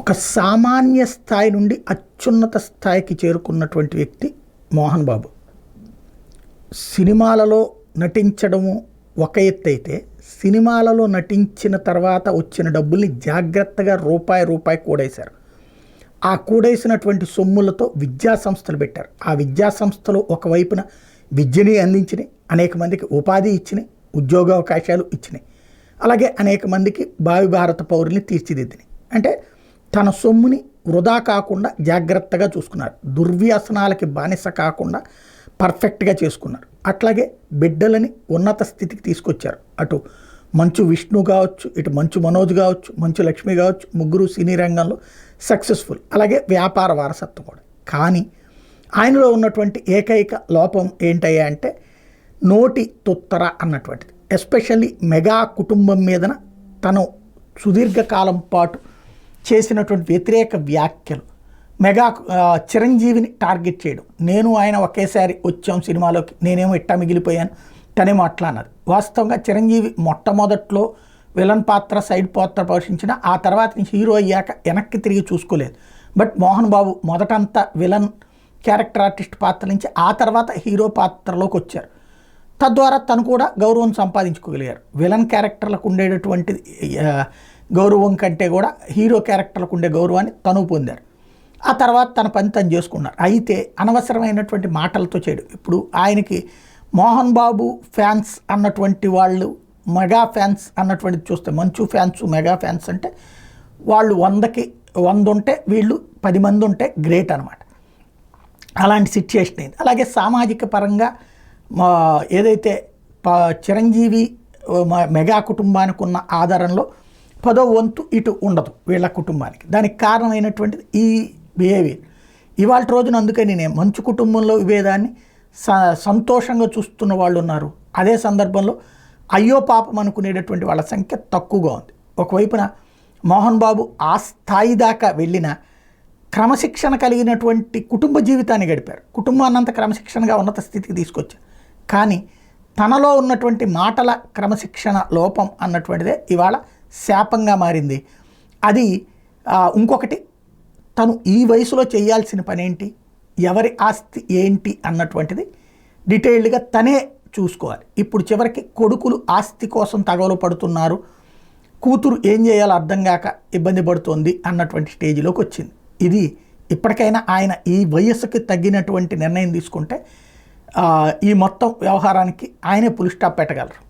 ఒక సామాన్య స్థాయి నుండి అత్యున్నత స్థాయికి చేరుకున్నటువంటి వ్యక్తి మోహన్ బాబు. సినిమాలలో నటించడము ఒక ఎత్తు అయితే, సినిమాలలో నటించిన తర్వాత వచ్చిన డబ్బుల్ని జాగ్రత్తగా రూపాయి కూడేశారు. ఆ కూడేసినటువంటి సొమ్ములతో విద్యా సంస్థలు పెట్టారు. ఆ విద్యా సంస్థలు ఒకవైపున విద్యని అందించినాయి, అనేక మందికి ఉపాధి ఇచ్చినాయి, ఉద్యోగావకాశాలు ఇచ్చినాయి, అలాగే అనేక మందికి భావి భారత పౌరుల్ని తీర్చిదిద్దినాయి. అంటే తన సొమ్ముని వృధా కాకుండా జాగ్రత్తగా చూసుకున్నారు. దుర్వ్యసనాలకి బానిస కాకుండా పర్ఫెక్ట్గా చేసుకున్నారు. అట్లాగే బిడ్డలని ఉన్నత స్థితికి తీసుకొచ్చారు. అటు మంచు విష్ణు కావచ్చు, ఇటు మంచు మనోజ్ కావచ్చు, మంచు లక్ష్మి కావచ్చు, ముగ్గురు సినీ రంగంలో సక్సెస్ఫుల్. అలాగే వ్యాపార వారసత్వం కూడా. కానీ ఆయనలో ఉన్నటువంటి ఏకైక లోపం ఏంటయ్యా అంటే నోటి తొత్తర అన్నటువంటిది. ఎస్పెషల్లీ మెగా కుటుంబం మీదన తను సుదీర్ఘకాలం పాటు చేసినటువంటి వ్యతిరేక వ్యాఖ్యలు, మెగా చిరంజీవిని టార్గెట్ చేయడం. నేను ఆయన ఒకేసారి వచ్చాం సినిమాలోకి, నేనేమో ఇట్టా మిగిలిపోయాను, తనేమో అట్లా అన్నది. వాస్తవంగా చిరంజీవి మొట్టమొదట్లో విలన్ పాత్ర, సైడ్ పాత్ర పోషించిన, ఆ తర్వాత నుంచి హీరో అయ్యాక వెనక్కి తిరిగి చూసుకోలేదు. బట్ మోహన్ బాబు మొదటంతా విలన్ క్యారెక్టర్ ఆర్టిస్ట్ పాత్ర నుంచి ఆ తర్వాత హీరో పాత్రలోకి వచ్చారు. తద్వారా తను కూడా గౌరవం సంపాదించుకోగలిగారు. విలన్ క్యారెక్టర్లకు ఉండేటటువంటి గౌరవం కంటే కూడా హీరో క్యారెక్టర్లకు ఉండే గౌరవాన్ని తను పొందారు. ఆ తర్వాత తన పని తను చేసుకున్నారు. అయితే అనవసరమైనటువంటి మాటలతో చేయడు. ఇప్పుడు ఆయనకి మోహన్ బాబు ఫ్యాన్స్ అన్నటువంటి వాళ్ళు, మెగా ఫ్యాన్స్ అన్నటువంటిది చూస్తే, మంచు ఫ్యాన్స్ మెగా ఫ్యాన్స్ అంటే వాళ్ళు 100కి 100 ఉంటే వీళ్ళు 10 మంది ఉంటే గ్రేట్ అనమాట. అలాంటి సిచ్యుయేషన్ అయింది. అలాగే సామాజిక పరంగా ఏదైతే చిరంజీవి మెగా కుటుంబానికి ఉన్న ఆధారంలో 10వ వంతు ఇటు ఉండదు వీళ్ళ కుటుంబానికి. దానికి కారణమైనటువంటిది ఈ బిహేవియర్. ఇవాళ రోజున అందుకని నేను మంచు కుటుంబంలో విభేదాన్ని సంతోషంగా చూస్తున్న వాళ్ళు ఉన్నారు. అదే సందర్భంలో అయ్యో పాపం అనుకునేటటువంటి వాళ్ళ సంఖ్య తక్కువగా ఉంది. ఒకవైపున మోహన్ బాబు ఆ స్థాయి దాకా వెళ్ళిన క్రమశిక్షణ కలిగినటువంటి కుటుంబ జీవితాన్ని గడిపారు. కుటుంబాన్ని అంత క్రమశిక్షణగా ఉన్నత స్థితికి తీసుకొచ్చారు. కానీ తనలో ఉన్నటువంటి మాటల క్రమశిక్షణ లోపం అన్నటువంటిదే ఇవాళ శాపంగా మారింది. అది ఇంకొకటి, తను ఈ వయసులో చేయాల్సిన పని ఏంటి, ఎవరి ఆస్తి ఏంటి అన్నటువంటిది డీటెయిల్డ్గా తనే చూసుకోవాలి. ఇప్పుడు చివరికి కొడుకులు ఆస్తి కోసం తగవలు పడుతున్నారు, కూతురు ఏం చేయాలో అర్థం కాక ఇబ్బంది పడుతోంది అన్నటువంటి స్టేజ్లోకి వచ్చింది. ఇది ఇప్పటికైనా ఆయన ఈ వయస్సుకి తగ్గినటువంటి నిర్ణయం తీసుకుంటే ఈ మొత్తం వ్యవహారానికి ఆయనే ఫుల్ స్టాప్ పెట్టగలరు.